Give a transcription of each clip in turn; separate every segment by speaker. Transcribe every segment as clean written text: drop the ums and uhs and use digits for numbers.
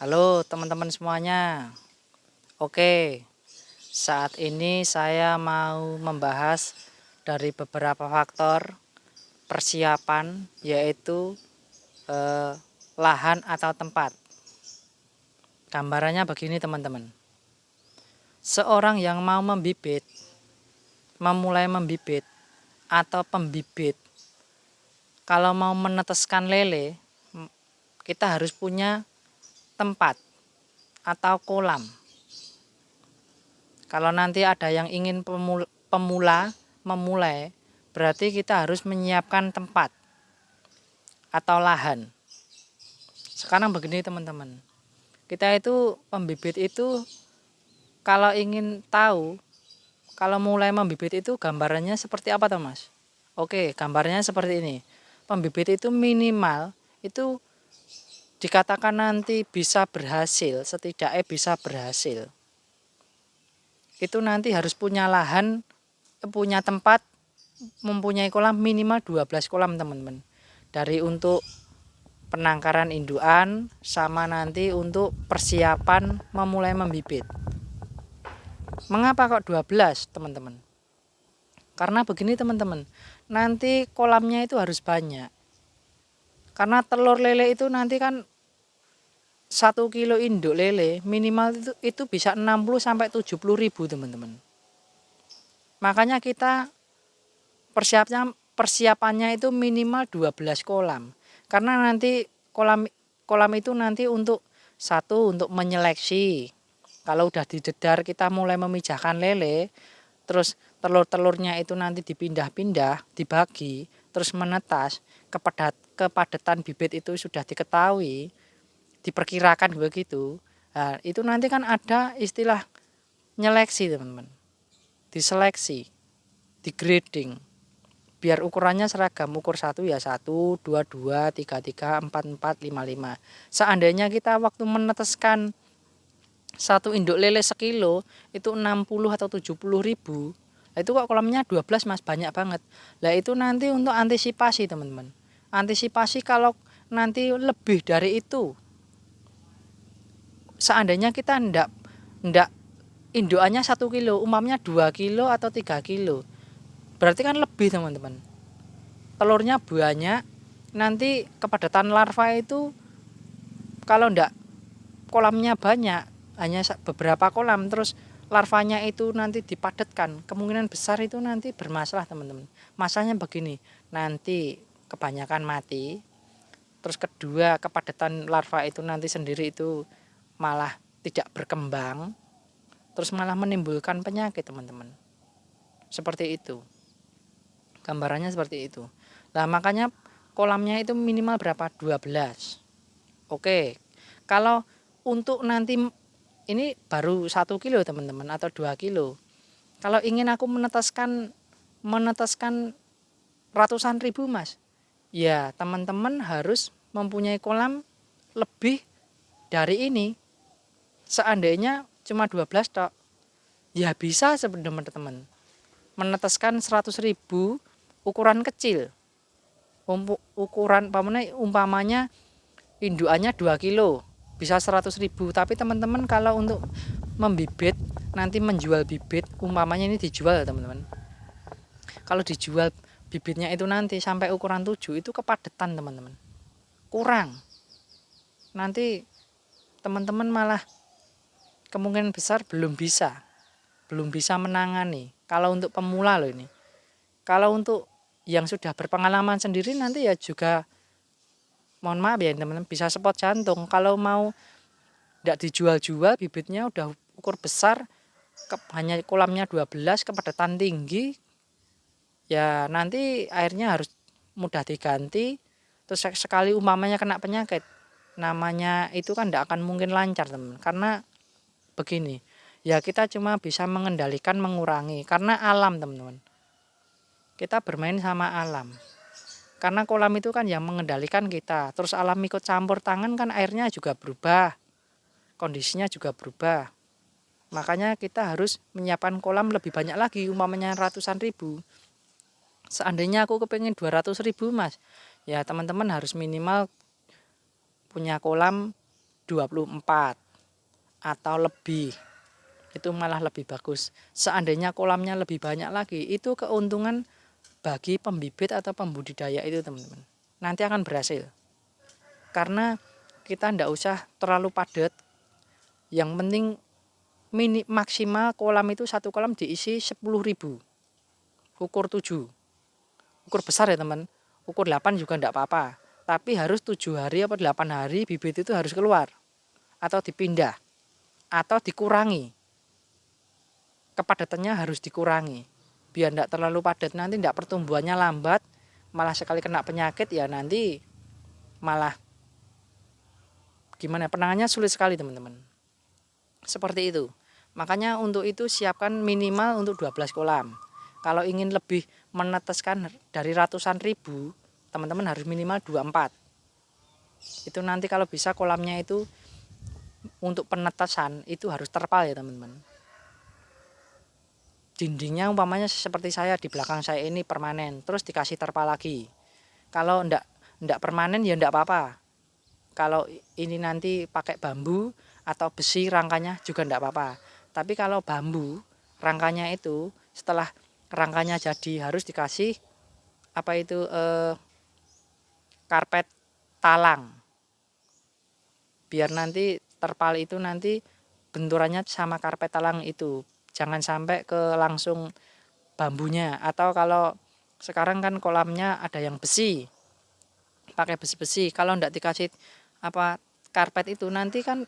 Speaker 1: Halo teman-teman semuanya. Oke, saat ini saya mau membahas dari beberapa faktor persiapan, yaitu eh, lahan atau tempat. Gambarannya begini teman-teman. Seorang yang mau memulai membibit atau pembibit, kalau mau meneteskan lele, kita harus punya tempat atau kolam. Kalau nanti ada yang ingin pemula memulai, berarti kita harus menyiapkan tempat atau lahan. Sekarang begini teman-teman, kita itu pembibit itu kalau ingin tahu, kalau mulai membibit itu gambarannya seperti apa toh Mas? Oke, gambarnya seperti ini. Pembibit itu minimal itu dikatakan nanti bisa berhasil, setidaknya bisa berhasil. Itu nanti harus punya lahan, punya tempat, mempunyai kolam minimal 12 kolam teman-teman. Dari untuk penangkaran indukan sama nanti untuk persiapan memulai membibit. Mengapa kok 12 teman-teman? Karena begini teman-teman, nanti kolamnya itu harus banyak. Karena telur lele itu nanti kan 1 kilo induk lele minimal itu bisa 60 sampai 70 ribu teman-teman. Makanya kita persiapannya itu minimal 12 kolam. Karena nanti kolam itu nanti untuk untuk menyeleksi. Kalau udah didedar kita mulai memijahkan lele, terus telur-telurnya itu nanti dipindah-pindah, dibagi, terus menetas, kepadatan bibit itu sudah diketahui, diperkirakan begitu. Nah, itu nanti kan ada istilah nyeleksi teman-teman. Diseleksi, digrading. Biar ukurannya seragam, ukur 1 ya 1, 2 2, 3 3, 4 4, 5 5. Seandainya kita waktu meneteskan 1 induk lele sekilo itu 60 atau 70 ribu, itu kok kolamnya 12 Mas, banyak banget. Lah itu nanti untuk antisipasi teman-teman. Antisipasi kalau nanti lebih dari itu, seandainya kita ndak indukannya 1 kilo, umamnya 2 kilo atau 3 kilo, berarti kan lebih teman-teman. Telurnya banyak, nanti kepadatan larva itu kalau ndak kolamnya banyak, hanya beberapa kolam, terus larvanya itu nanti dipadatkan, kemungkinan besar itu nanti bermasalah teman-teman. Masalahnya begini, nanti kebanyakan mati, terus kedua kepadatan larva itu nanti sendiri itu malah tidak berkembang, terus malah menimbulkan penyakit teman-teman. Seperti itu, gambarannya seperti itu. Nah makanya kolamnya itu minimal berapa? 12. Oke, kalau untuk nanti ini baru 1 kilo teman-teman atau 2 kilo. Kalau ingin aku meneteskan ratusan ribu Mas, ya teman-teman harus mempunyai kolam lebih dari ini. Seandainya cuma 12 tok, ya bisa sebenarnya teman-teman meneteskan 100 ribu ukuran kecil. Ukuran umpamanya indukannya 2 kilo bisa 100 ribu. Tapi teman-teman kalau untuk membibit, nanti menjual bibit, umpamanya ini dijual teman-teman, kalau dijual bibitnya itu nanti sampai ukuran 7 itu kepadatan teman-teman, kurang. Nanti teman-teman malah kemungkinan besar belum bisa menangani. Kalau untuk pemula loh ini. Kalau untuk yang sudah berpengalaman sendiri nanti ya juga mohon maaf ya teman-teman, bisa spot jantung. Kalau mau tidak dijual-jual bibitnya udah ukur besar, hanya kolamnya 12, kepadatan tinggi, ya nanti airnya harus mudah diganti. Terus sekali umpamanya kena penyakit, namanya itu kan tidak akan mungkin lancar teman. Karena begini, ya kita cuma bisa mengendalikan, mengurangi, karena alam teman-teman. Kita bermain sama alam. Karena kolam itu kan yang mengendalikan kita. Terus alam ikut campur tangan kan airnya juga berubah. Kondisinya juga berubah. Makanya kita harus menyiapkan kolam lebih banyak lagi, umpamanya ratusan ribu. Seandainya aku kepengen 200 ribu Mas, ya teman-teman harus minimal punya kolam 24 atau lebih. Itu malah lebih bagus. Seandainya kolamnya lebih banyak lagi, itu keuntungan bagi pembibit atau pembudidaya itu teman-teman. Nanti akan berhasil. Karena kita ndak usah terlalu padat. Yang penting maksimal kolam itu satu kolam diisi 10.000. Ukur 7. Ukur besar ya teman. Ukur 8 juga ndak apa-apa. Tapi harus 7 hari atau 8 hari bibit itu harus keluar. Atau dipindah. Atau dikurangi. Kepadatannya harus dikurangi biar tidak terlalu padat, nanti tidak pertumbuhannya lambat, malah sekali kena penyakit ya nanti malah gimana, penanganannya sulit sekali teman-teman. Seperti itu. Makanya untuk itu siapkan minimal untuk 12 kolam. Kalau ingin lebih meneteskan dari ratusan ribu, teman-teman harus minimal 24. Itu nanti kalau bisa kolamnya itu untuk penetesan itu harus terpal ya teman-teman. Dindingnya umpamanya seperti saya di belakang saya ini permanen, terus dikasih terpal lagi. Kalau ndak permanen ya ndak apa-apa. Kalau ini nanti pakai bambu atau besi rangkanya juga ndak apa-apa. Tapi kalau bambu rangkanya itu setelah rangkanya jadi harus dikasih karpet talang. Biar nanti terpal itu nanti benturannya sama karpet talang itu. Jangan sampai ke langsung bambunya. Atau kalau sekarang kan kolamnya ada yang besi, pakai besi-besi. Kalau ndak dikasih karpet itu nanti kan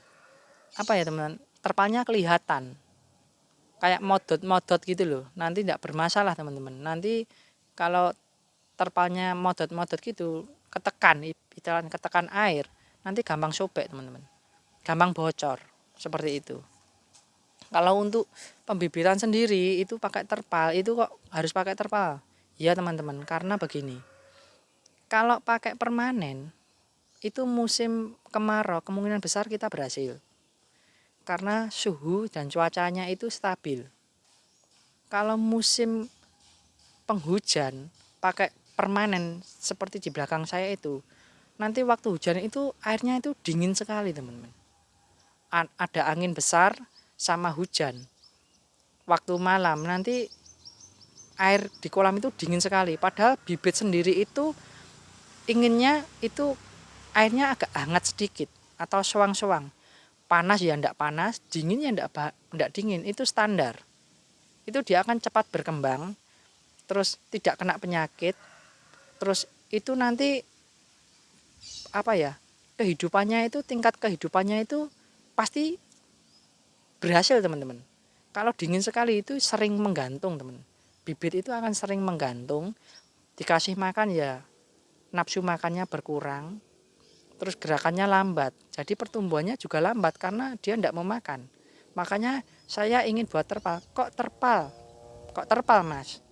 Speaker 1: ya teman-teman, terpalnya kelihatan kayak modot-modot gitu loh. Nanti ndak bermasalah teman-teman. Nanti kalau terpalnya modot-modot gitu, ketekan air, nanti gampang sobek teman-teman, gampang bocor seperti itu. Kalau untuk pembibitan sendiri itu pakai terpal, itu kok harus pakai terpal? Ya teman-teman, karena begini. Kalau pakai permanen, itu musim kemarau kemungkinan besar kita berhasil. Karena suhu dan cuacanya itu stabil. Kalau musim penghujan, pakai permanen seperti di belakang saya itu, nanti waktu hujan itu airnya itu dingin sekali teman-teman. Ada angin besar sama hujan. Waktu malam nanti air di kolam itu dingin sekali. Padahal bibit sendiri itu inginnya itu airnya agak hangat sedikit atau sewang-sewang. Panas ya enggak panas, dingin ya enggak dingin, itu standar. Itu dia akan cepat berkembang, terus tidak kena penyakit. Terus itu nanti kehidupannya itu, tingkat kehidupannya itu pasti berhasil teman-teman. Kalau dingin sekali itu sering menggantung teman. Bibit itu akan sering menggantung, dikasih makan ya nafsu makannya berkurang, terus gerakannya lambat. Jadi pertumbuhannya juga lambat karena dia tidak mau makan. Makanya saya ingin buat terpal. Kok terpal? Kok terpal mas?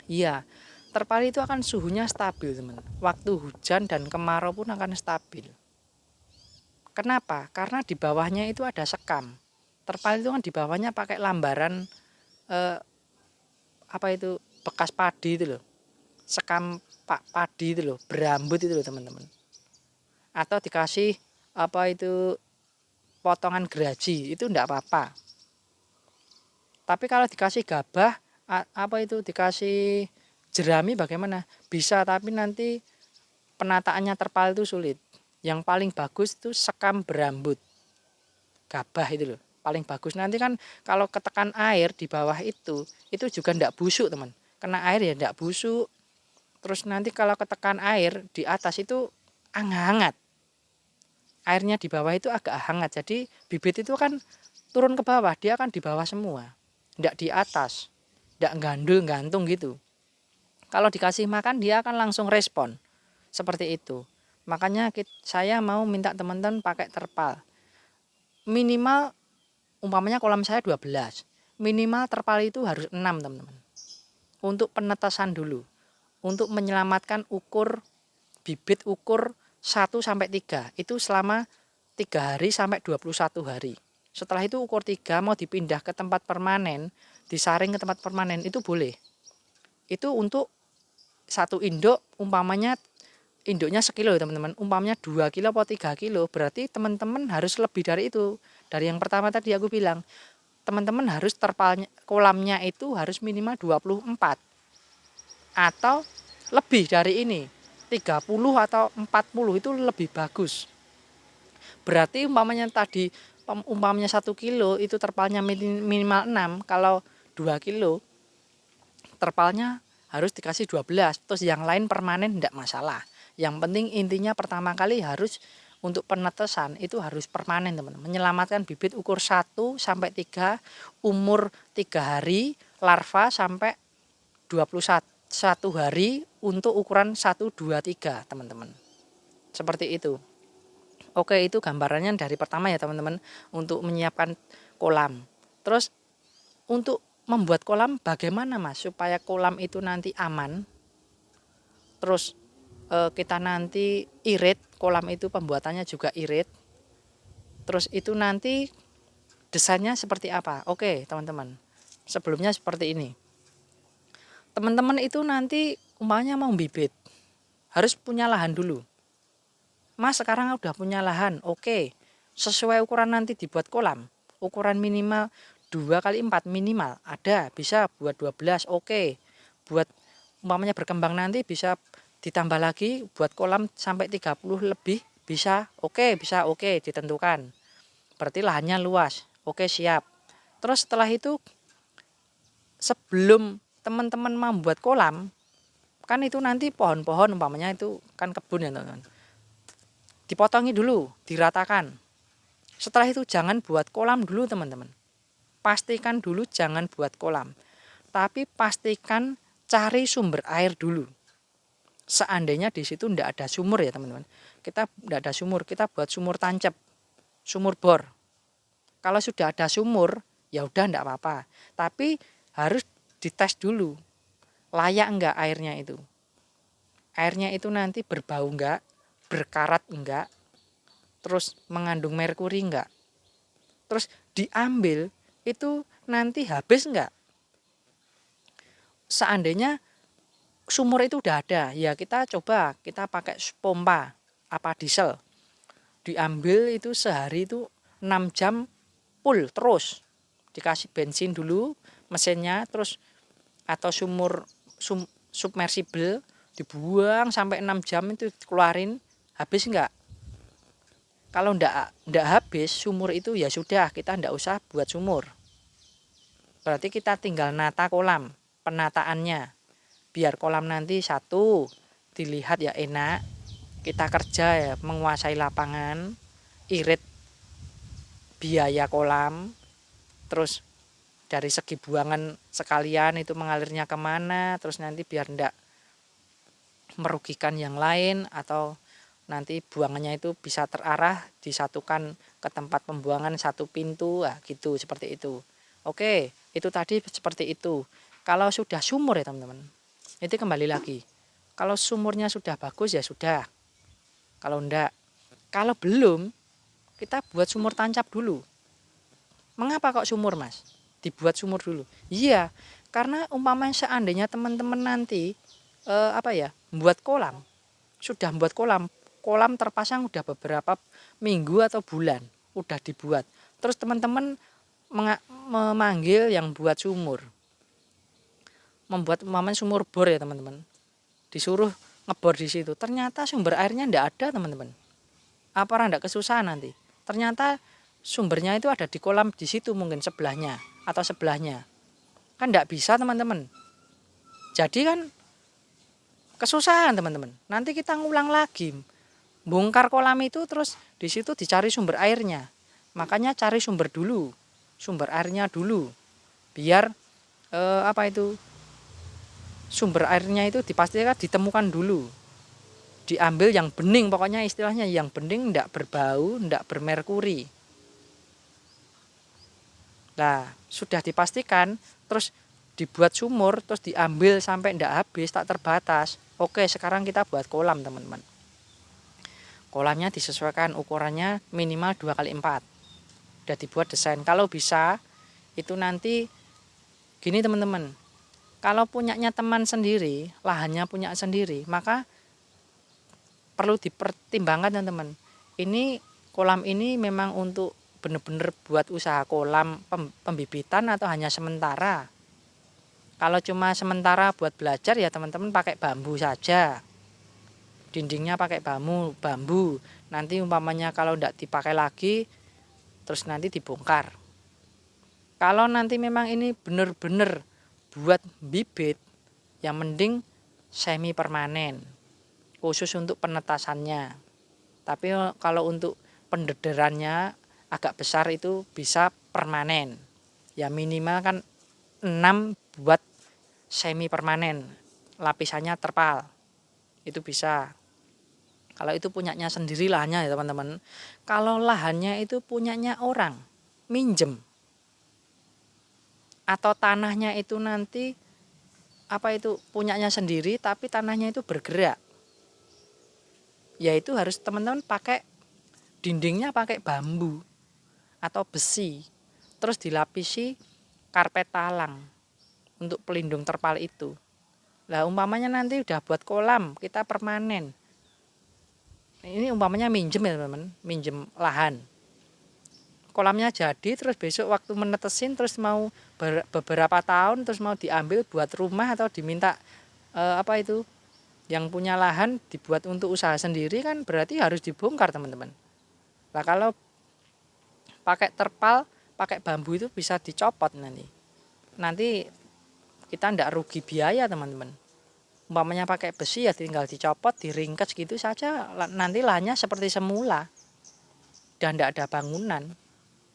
Speaker 1: Iya, terpal itu akan suhunya stabil teman. Waktu hujan dan kemarau pun akan stabil. Kenapa? Karena di bawahnya itu ada sekam. Terpal itu kan di bawahnya pakai lambaran bekas padi itu loh. Sekam padi itu loh, berambut itu loh teman-teman. Atau dikasih potongan geraji, itu enggak apa-apa. Tapi kalau dikasih gabah, dikasih jerami bagaimana? Bisa, tapi nanti penataannya terpal itu sulit. Yang paling bagus itu sekam berambut. Gabah itu loh, paling bagus. Nanti kan kalau ketekan air di bawah itu juga enggak busuk teman. Kena air ya enggak busuk. Terus nanti kalau ketekan air di atas itu hangat. Airnya di bawah itu agak hangat. Jadi bibit itu kan turun ke bawah, dia kan di bawah semua. Enggak di atas. Enggak gandul gantung gitu. Kalau dikasih makan dia akan langsung respon. Seperti itu. Makanya saya mau minta teman-teman pakai terpal. Minimal umpamanya kolam saya 12. Minimal terpal itu harus 6 teman-teman. Untuk penetesan dulu. Untuk menyelamatkan bibit ukur 1-3. Itu selama 3 hari sampai 21 hari. Setelah itu ukur 3 mau dipindah ke tempat permanen, disaring ke tempat permanen itu boleh. Itu untuk satu induk umpamanya induknya sekilo ya teman-teman, umpamanya 2 kilo atau 3 kilo, berarti teman-teman harus lebih dari itu. Dari yang pertama tadi aku bilang, teman-teman harus terpalnya kolamnya itu harus minimal 24 atau lebih dari ini, 30 atau 40 itu lebih bagus. Berarti umpamanya tadi, umpamanya 1 kilo itu terpalnya minimal 6, kalau 2 kilo terpalnya harus dikasih 12, terus yang lain permanen tidak masalah. Yang penting intinya pertama kali harus untuk penetesan itu harus permanen teman-teman. Menyelamatkan bibit ukur 1 sampai 3, umur 3 hari, larva sampai 21 hari untuk ukuran 1, 2, 3 teman-teman. Seperti itu. Oke, itu gambarannya dari pertama ya teman-teman, untuk menyiapkan kolam. Terus untuk membuat kolam bagaimana Mas supaya kolam itu nanti aman? Terus kita nanti irit, kolam itu pembuatannya juga irit. Terus itu nanti desainnya seperti apa? Oke teman-teman, sebelumnya seperti ini. Teman-teman itu nanti umpamanya mau bibit, harus punya lahan dulu. Mas sekarang udah punya lahan, oke. Sesuai ukuran nanti dibuat kolam. Ukuran minimal 2 kali 4 minimal. Ada, bisa buat 12, oke. Buat umpamanya berkembang nanti bisa ditambah lagi buat kolam sampai 30 lebih bisa, oke, ditentukan. Berarti lahannya luas, oke siap. Terus setelah itu sebelum teman-teman membuat kolam, kan itu nanti pohon-pohon umpamanya itu kan kebun ya teman-teman. Dipotongi dulu, diratakan. Setelah itu jangan buat kolam dulu teman-teman. Pastikan dulu jangan buat kolam. Tapi pastikan cari sumber air dulu. Seandainya di situ tidak ada sumur ya teman-teman. Kita tidak ada sumur, kita buat sumur tancap, sumur bor. Kalau sudah ada sumur, ya udah tidak apa-apa. Tapi harus dites dulu, layak enggak airnya itu. Airnya itu nanti berbau enggak, berkarat enggak, terus mengandung merkuri enggak, terus diambil itu nanti habis enggak. Seandainya sumur itu udah ada, ya kita coba kita pakai pompa apa diesel, diambil itu sehari itu 6 jam full terus, dikasih bensin dulu mesinnya, terus atau submersible dibuang sampai 6 jam itu keluarin, habis enggak. Kalau ndak habis sumur itu ya sudah, kita ndak usah buat sumur. Berarti kita tinggal nata kolam, penataannya. Biar kolam nanti satu dilihat ya enak, kita kerja ya menguasai lapangan, irit biaya kolam, terus dari segi buangan sekalian itu mengalirnya kemana, terus nanti biar ndak merugikan yang lain atau nanti buangannya itu bisa terarah, disatukan ke tempat pembuangan satu pintu, gitu seperti itu. Oke, itu tadi seperti itu. Kalau sudah sumur ya teman-teman, itu kembali lagi. Kalau sumurnya sudah bagus ya sudah. Kalau enggak, kalau belum, kita buat sumur tancap dulu. Mengapa kok sumur Mas? Dibuat sumur dulu. Iya, karena umpamanya seandainya teman-teman nanti membuat kolam, sudah membuat kolam terpasang udah beberapa minggu atau bulan udah dibuat, terus teman-teman memanggil yang buat sumur, membuat umpamanya sumur bor ya teman-teman, disuruh ngebor di situ, ternyata sumber airnya ndak ada teman-teman, apa orang ndak kesusahan nanti, ternyata sumbernya itu ada di kolam di situ mungkin sebelahnya atau sebelahnya, kan ndak bisa teman-teman, jadi kan kesusahan teman-teman, nanti kita ngulang lagi. Bongkar kolam itu terus di situ dicari sumber airnya. Makanya cari sumber dulu, sumber airnya dulu. Biar sumber airnya itu dipastikan ditemukan dulu. Diambil yang bening, pokoknya istilahnya yang bening, ndak berbau, ndak bermerkuri. Nah, sudah dipastikan, terus dibuat sumur, terus diambil sampai ndak habis, tak terbatas. Oke, sekarang kita buat kolam teman-teman. Kolamnya disesuaikan ukurannya minimal 2 kali 4. Udah dibuat desain. Kalau bisa itu nanti gini teman-teman. Kalau punyanya teman sendiri, lahannya punya sendiri, maka perlu dipertimbangkan teman-teman. Ini kolam ini memang untuk benar-benar buat usaha kolam pembibitan atau hanya sementara. Kalau cuma sementara buat belajar ya teman-teman pakai bambu saja. Dindingnya pakai bambu. Nanti umpamanya kalau tidak dipakai lagi terus nanti dibongkar. Kalau nanti memang ini benar-benar buat bibit, yang mending semi permanen khusus untuk penetasannya. Tapi kalau untuk pendederannya agak besar itu bisa permanen. Ya minimal kan 6 buat semi permanen. Lapisannya terpal. Itu bisa. Kalau itu punyanya sendiri lahannya ya teman-teman. Kalau lahannya itu punyanya orang, minjem. Atau tanahnya itu nanti punyanya sendiri tapi tanahnya itu bergerak. Yaitu harus teman-teman pakai dindingnya pakai bambu atau besi. Terus dilapisi karpet talang untuk pelindung terpal itu. Lah umpamanya nanti udah buat kolam, kita permanen. Ini umpamanya minjem ya teman-teman, minjem lahan. Kolamnya jadi terus besok waktu menetesin terus mau beberapa tahun terus mau diambil buat rumah atau diminta yang punya lahan dibuat untuk usaha sendiri kan berarti harus dibongkar teman-teman. Nah kalau pakai terpal, pakai bambu itu bisa dicopot nanti. Nanti kita ndak rugi biaya teman-teman. Umpamanya pakai besi ya tinggal dicopot, diringkes gitu saja, nanti lahannya seperti semula dan ndak ada bangunan.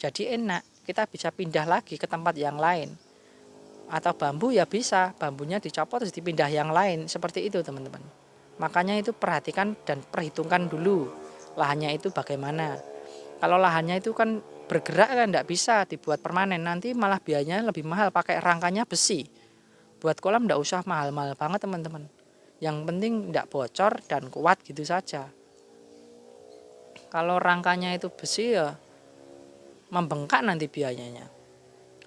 Speaker 1: Jadi enak, kita bisa pindah lagi ke tempat yang lain. Atau bambu ya bisa, bambunya dicopot terus dipindah yang lain, seperti itu teman-teman. Makanya itu perhatikan dan perhitungkan dulu lahannya itu bagaimana. Kalau lahannya itu kan bergerak kan ndak bisa dibuat permanen, nanti malah biayanya lebih mahal pakai rangkanya besi. Buat kolam ndak usah mahal-mahal banget teman-teman. Yang penting ndak bocor dan kuat gitu saja. Kalau rangkanya itu besi ya membengkak nanti biayanya.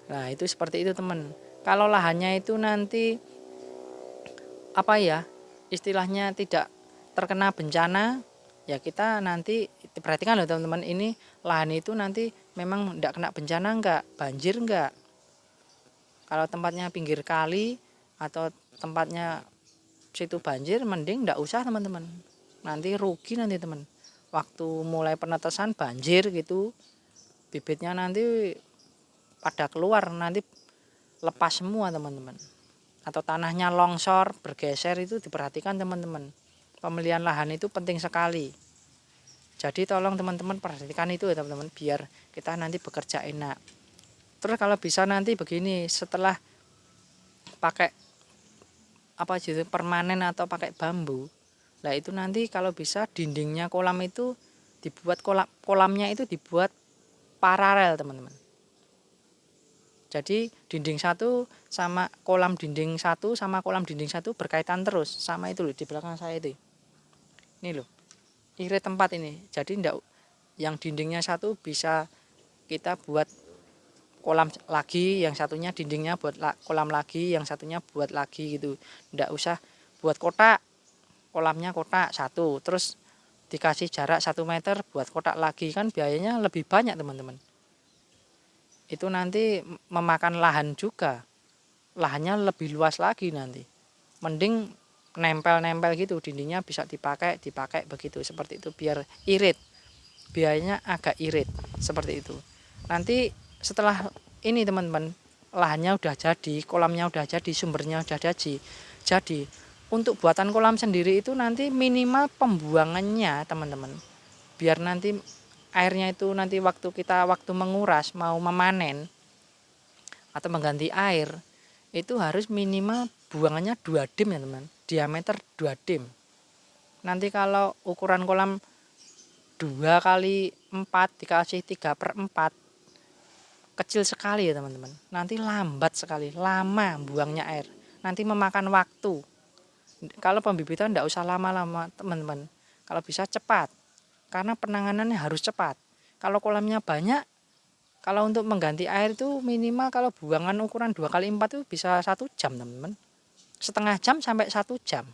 Speaker 1: Nah itu seperti itu teman. Kalau lahannya itu nanti istilahnya tidak terkena bencana, ya kita nanti perhatikan loh teman-teman, ini lahan itu nanti memang tidak kena bencana enggak, banjir enggak. Kalau tempatnya pinggir kali atau tempatnya situ banjir mending enggak usah teman-teman. Nanti rugi nanti teman. Waktu mulai penetesan banjir gitu, bibitnya nanti pada keluar nanti lepas semua teman-teman. Atau tanahnya longsor, bergeser itu diperhatikan teman-teman. Pemilihan lahan itu penting sekali. Jadi tolong teman-teman perhatikan itu ya teman-teman biar kita nanti bekerja enak. Terus kalau bisa nanti begini, setelah pakai permanen atau pakai bambu, lah itu nanti kalau bisa dindingnya kolam itu dibuat kolamnya itu dibuat paralel teman-teman. Jadi dinding satu sama kolam dinding satu berkaitan terus, sama itu loh di belakang saya itu. Ini loh, irit tempat ini. Jadi yang dindingnya satu bisa kita buat kolam lagi, yang satunya dindingnya buat kolam lagi, yang satunya buat lagi gitu. Ndak usah buat kotak, kolamnya kotak satu, terus dikasih jarak 1 meter buat kotak lagi, kan biayanya lebih banyak teman-teman. Itu nanti memakan lahan juga, lahannya lebih luas lagi nanti. Mending nempel-nempel gitu, dindingnya bisa dipakai begitu, seperti itu biar irit, biayanya agak irit, seperti itu. Nanti setelah ini teman-teman, lahannya udah jadi, kolamnya udah jadi, sumbernya udah jadi untuk buatan kolam sendiri itu nanti minimal pembuangannya teman-teman, biar nanti airnya itu nanti waktu menguras mau memanen atau mengganti air itu harus minimal buangannya 2 dim ya teman, diameter 2 dim. Nanti kalau ukuran kolam 2x4 dikasih 3/4, kecil sekali ya teman-teman. Nanti lambat sekali, lama buangnya air. Nanti memakan waktu. Kalau pembibitan tidak usah lama-lama teman-teman. Kalau bisa cepat. Karena penanganannya harus cepat. Kalau kolamnya banyak, kalau untuk mengganti air itu minimal kalau buangan ukuran 2x4 itu bisa 1 jam teman-teman. Setengah jam sampai 1 jam.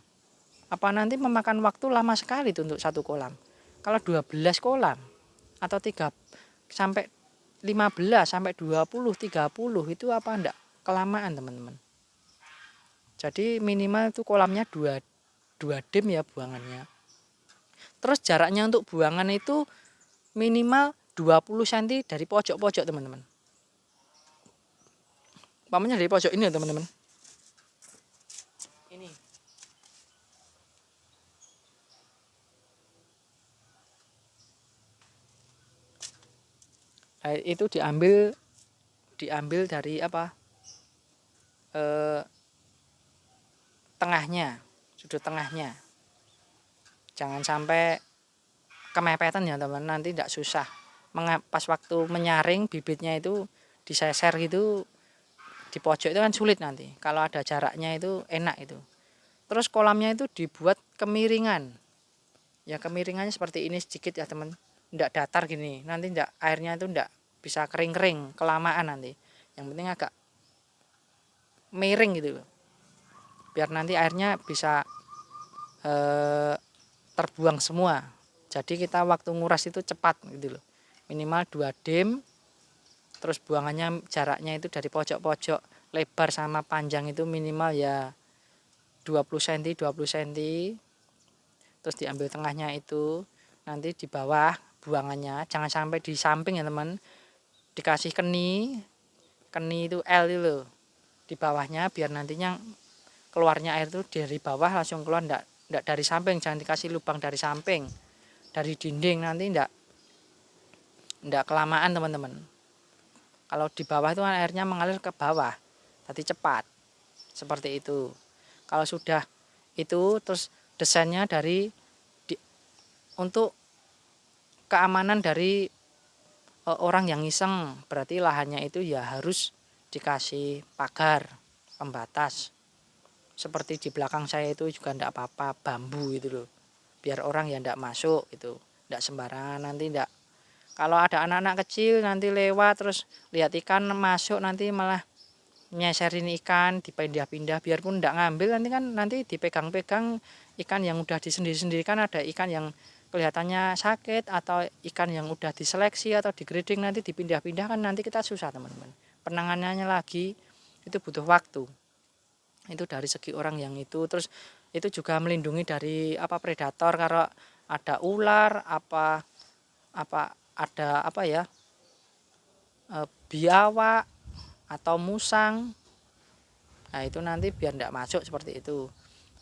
Speaker 1: Apa nanti memakan waktu lama sekali tuh untuk satu kolam. Kalau 12 kolam atau 3 sampai 15 sampai 20 30 itu apa enggak kelamaan teman-teman. Jadi minimal itu kolamnya 2 dim ya buangannya. Terus jaraknya untuk buangan itu minimal 20 cm dari pojok-pojok teman-teman. Umpamanya dari pojok ini ya teman-teman. Ini. Nah, itu diambil dari apa? Tengahnya, sudut tengahnya. Jangan sampai kemepetan ya teman, nanti tidak susah. Pas waktu menyaring bibitnya itu diseser gitu di pojok itu kan sulit nanti. Kalau ada jaraknya itu enak itu. Terus kolamnya itu dibuat kemiringan. Ya kemiringannya seperti ini sedikit ya teman. Tidak datar gini. Nanti tidak airnya itu tidak bisa kering-kering kelamaan nanti. Yang penting agak miring gitu loh. Biar nanti airnya bisa terbuang semua. Jadi kita waktu nguras itu cepat gitu loh. Minimal 2 dim. Terus buangannya jaraknya itu dari pojok-pojok lebar sama panjang itu minimal ya 20 cm 20 cm. Terus diambil tengahnya itu, nanti di bawah buangannya jangan sampai di samping ya teman. Dikasih keni itu L itu loh. Di bawahnya biar nantinya keluarnya air itu dari bawah langsung keluar, enggak dari samping, jangan dikasih lubang dari samping. Dari dinding nanti enggak kelamaan teman-teman. Kalau di bawah itu kan airnya mengalir ke bawah, jadi cepat. Seperti itu. Kalau sudah itu terus desainnya untuk keamanan dari orang yang iseng, berarti lahannya itu ya harus dikasih pagar pembatas. Seperti di belakang saya itu juga enggak apa-apa, bambu itu loh. Biar orang ya enggak masuk itu, enggak sembarangan nanti enggak. Kalau ada anak-anak kecil nanti lewat terus lihat ikan masuk nanti malah nyeserin ikan, dipindah-pindah, biarpun enggak ngambil nanti dipegang-pegang ikan yang udah disendiri-sendirikan, ada ikan yang kelihatannya sakit atau ikan yang udah diseleksi atau digrading nanti dipindah-pindah kan nanti kita susah teman-teman. Penanganannya lagi itu butuh waktu. Itu dari segi orang yang itu, terus itu juga melindungi dari predator kalau ada ular ada biawak atau musang. Nah itu nanti biar tidak masuk seperti itu.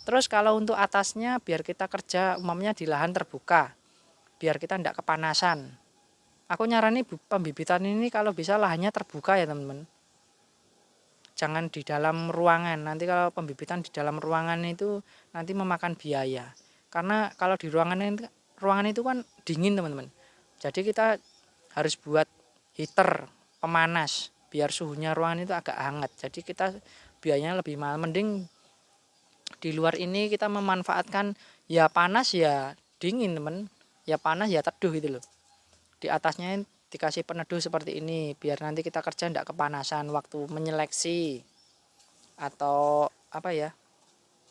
Speaker 1: Terus kalau untuk atasnya biar kita kerja umumnya di lahan terbuka, biar kita tidak kepanasan. Aku nyarani pembibitan ini kalau bisa lahannya terbuka ya teman-teman. Jangan di dalam ruangan. Nanti kalau pembibitan di dalam ruangan itu nanti memakan biaya. Karena kalau di ruangan itu kan dingin teman-teman. Jadi kita harus buat heater pemanas biar suhunya ruangan itu agak hangat. Jadi kita biayanya lebih mahal. Mending di luar ini kita memanfaatkan ya panas ya dingin teman. Ya panas ya teduh gitu loh. Di atasnya dikasih peneduh seperti ini biar nanti kita kerja tidak kepanasan waktu menyeleksi atau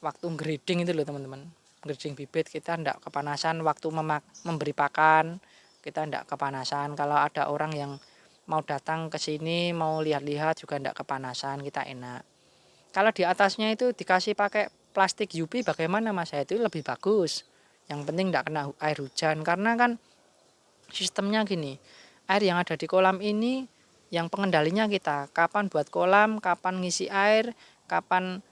Speaker 1: waktu grading itu loh teman-teman. Grading bibit kita tidak kepanasan, waktu memberi pakan kita tidak kepanasan. Kalau ada orang yang mau datang ke sini mau lihat-lihat juga tidak kepanasan, kita enak. Kalau di atasnya itu dikasih pakai plastik UV bagaimana Mas? Itu lebih bagus. Yang penting tidak kena air hujan karena kan sistemnya gini. Air yang ada di kolam ini yang pengendalinya kita. Kapan buat kolam, kapan ngisi air, kapan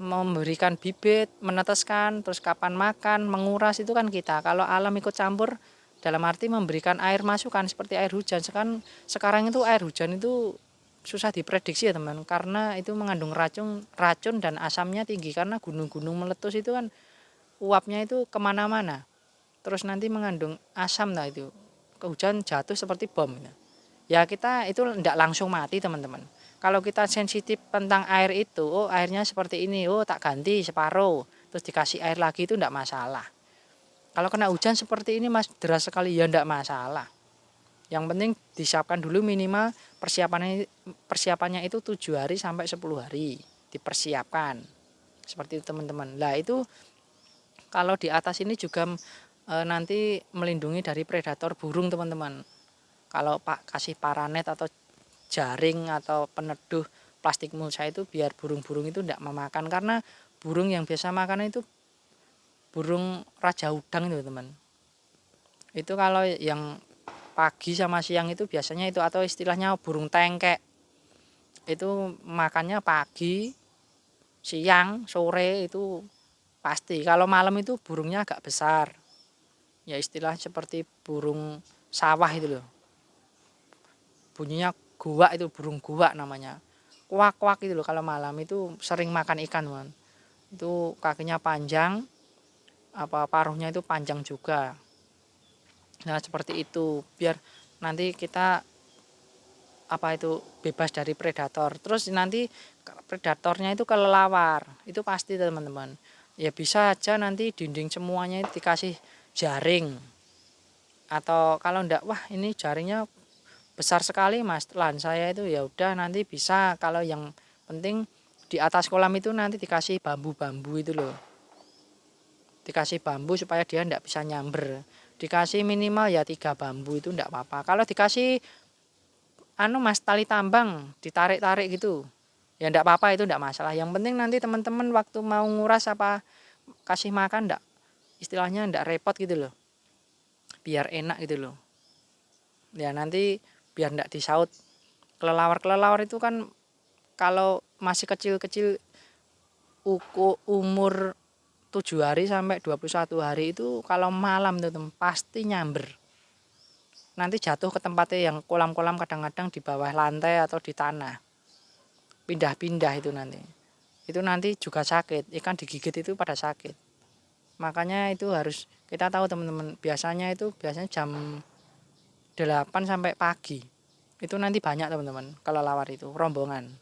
Speaker 1: memberikan bibit, meneteskan, terus kapan makan, menguras itu kan kita. Kalau alam ikut campur dalam arti memberikan air masukan seperti air hujan. Sekarang itu air hujan itu susah diprediksi ya teman, karena itu mengandung racun dan asamnya tinggi karena gunung-gunung meletus itu kan uapnya itu kemana-mana. Terus nanti mengandung asam lah itu. Hujan jatuh seperti bom. Ya kita itu tidak langsung mati teman-teman. Kalau kita sensitif tentang air itu, oh airnya seperti ini, oh tak ganti separuh, terus dikasih air lagi itu tidak masalah. Kalau kena hujan seperti ini Mas deras sekali ya tidak masalah. Yang penting disiapkan dulu minimal persiapannya itu 7 hari sampai 10 hari dipersiapkan. Seperti itu teman-teman. Lah itu Kalau di atas ini juga nanti melindungi dari predator burung teman-teman. Kalau kasih paranet atau jaring atau peneduh plastik mulsa itu biar burung-burung itu tidak memakan, karena burung yang biasa makan itu burung raja udang itu teman. Itu kalau yang pagi sama siang itu biasanya itu, atau istilahnya burung tengkek, itu makannya pagi, siang, sore itu pasti. Kalau malam itu burungnya agak besar, ya istilah seperti burung sawah itu loh, bunyinya guak, itu burung guak namanya, kuak-kuak itu loh. Kalau malam itu sering makan ikan teman. Itu kakinya panjang, paruhnya itu panjang juga. Nah seperti itu, biar nanti kita bebas dari predator. Terus nanti predatornya itu kelelawar, itu pasti teman-teman. Ya bisa aja nanti dinding semuanya itu dikasih jaring, atau kalau enggak, wah ini jaringnya besar sekali mas, lahan saya itu, ya udah nanti bisa, kalau yang penting di atas kolam itu nanti dikasih bambu-bambu itu loh, dikasih bambu supaya dia enggak bisa nyamber, dikasih minimal ya 3 bambu itu enggak apa-apa. Kalau dikasih mas tali tambang ditarik-tarik gitu, ya enggak apa-apa, itu enggak masalah. Yang penting nanti teman-teman waktu mau nguras kasih makan enggak, istilahnya enggak repot gitu loh, biar enak gitu loh. Ya nanti biar enggak disaut. Kelelawar itu kan kalau masih kecil-kecil, umur 7 hari sampai 21 hari itu, kalau malam tuh pasti nyamber. Nanti jatuh ke tempatnya yang kolam-kolam, kadang-kadang di bawah lantai atau di tanah. Pindah-pindah itu nanti. Itu nanti juga sakit, ikan digigit itu pada sakit. Makanya itu harus kita tahu teman-teman, biasanya jam 8 sampai pagi. Itu nanti banyak teman-teman kelelawar itu, rombongan.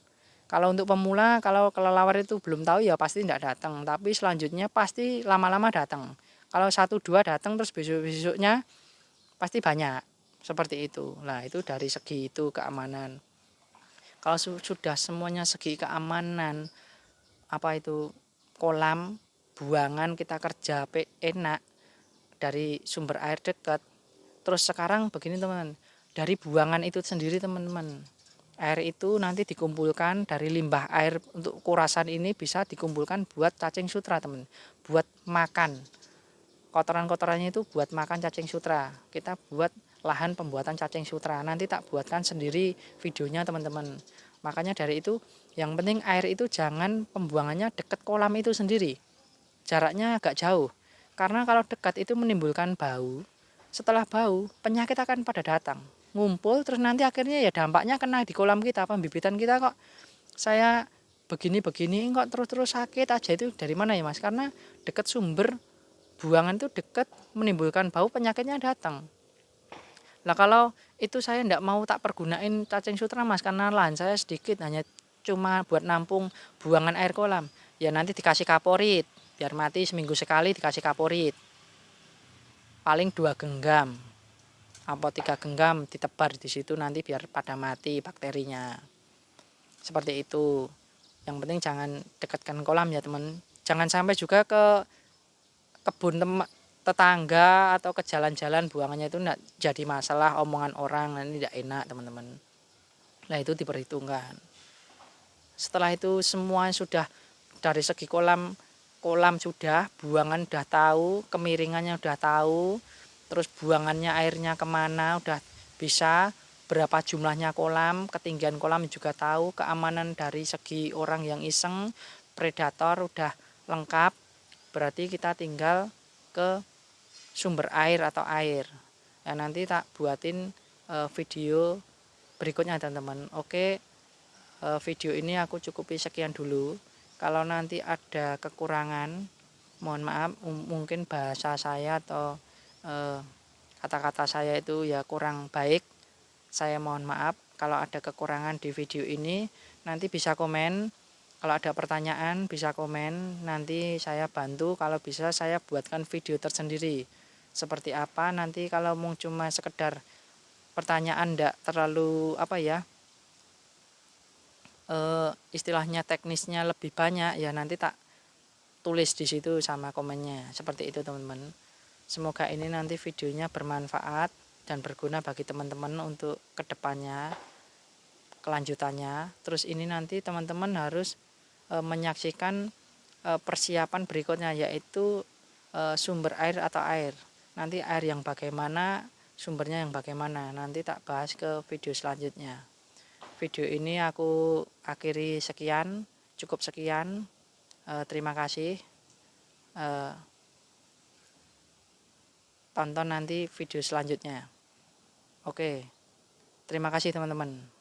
Speaker 1: Kalau untuk pemula, kalau kelelawar itu belum tahu ya pasti tidak datang. Tapi selanjutnya pasti lama-lama datang. Kalau 1-2 datang, terus besok-besoknya pasti banyak. Seperti itu. Nah itu dari segi itu keamanan. Kalau sudah semuanya segi keamanan, kolam, buangan kita kerja enak, dari sumber air dekat. Terus sekarang begini teman, dari buangan itu sendiri teman-teman, air itu nanti dikumpulkan dari limbah air untuk kurasan ini, bisa dikumpulkan buat cacing sutra teman, buat makan. Kotoran-kotorannya itu buat makan cacing sutra. Kita buat lahan pembuatan cacing sutra, nanti tak buatkan sendiri videonya teman-teman. Makanya dari itu yang penting air itu jangan pembuangannya dekat kolam itu sendiri, jaraknya agak jauh, karena kalau dekat itu menimbulkan bau. Setelah bau, penyakit akan pada datang, ngumpul, terus nanti akhirnya ya dampaknya kena di kolam kita, pembibitan kita. Kok saya begini-begini kok terus-terus sakit aja, itu dari mana ya mas? Karena dekat sumber, buangan itu dekat, menimbulkan bau, penyakitnya datang. Nah kalau itu saya tidak mau tak pergunain cacing sutra mas, karena lahan saya sedikit, hanya cuma buat nampung buangan air kolam. Ya nanti dikasih kaporit, biar mati seminggu sekali dikasih kaporit. Paling 2 genggam atau 3 genggam ditebar di situ, nanti biar pada mati bakterinya. Seperti itu. Yang penting jangan dekatkan kolam ya teman. Jangan sampai juga ke kebun tetangga atau ke jalan-jalan, buangannya itu enggak jadi masalah, omongan orang nanti tidak enak teman-teman. Nah itu diperhitungkan. Setelah itu semua sudah, dari segi kolam sudah, buangan udah tahu, kemiringannya udah tahu, terus buangannya airnya kemana udah bisa, berapa jumlahnya kolam, ketinggian kolam juga tahu, keamanan dari segi orang yang iseng, predator udah lengkap. Berarti kita tinggal ke sumber air atau air. Ya nanti tak buatin video berikutnya teman-teman. Oke, video ini aku cukupi sekian dulu. Kalau nanti ada kekurangan, mohon maaf, mungkin bahasa saya atau kata-kata saya itu ya kurang baik. Saya mohon maaf kalau ada kekurangan di video ini. Nanti bisa komen. Kalau ada pertanyaan bisa komen. Nanti saya bantu. Kalau bisa saya buatkan video tersendiri. Seperti apa nanti, kalau mau cuma sekedar pertanyaan enggak terlalu istilahnya teknisnya lebih banyak, ya nanti tak tulis di situ sama komennya. Seperti itu teman-teman. Semoga ini nanti videonya bermanfaat dan berguna bagi teman-teman untuk kedepannya, kelanjutannya. Terus ini nanti teman-teman harus menyaksikan persiapan berikutnya, yaitu sumber air atau air. Nanti air yang bagaimana, sumbernya yang bagaimana, nanti tak bahas ke video selanjutnya. Video ini aku akhiri sekian, cukup sekian. Terima kasih. Tonton nanti video selanjutnya. Oke, terima kasih teman-teman.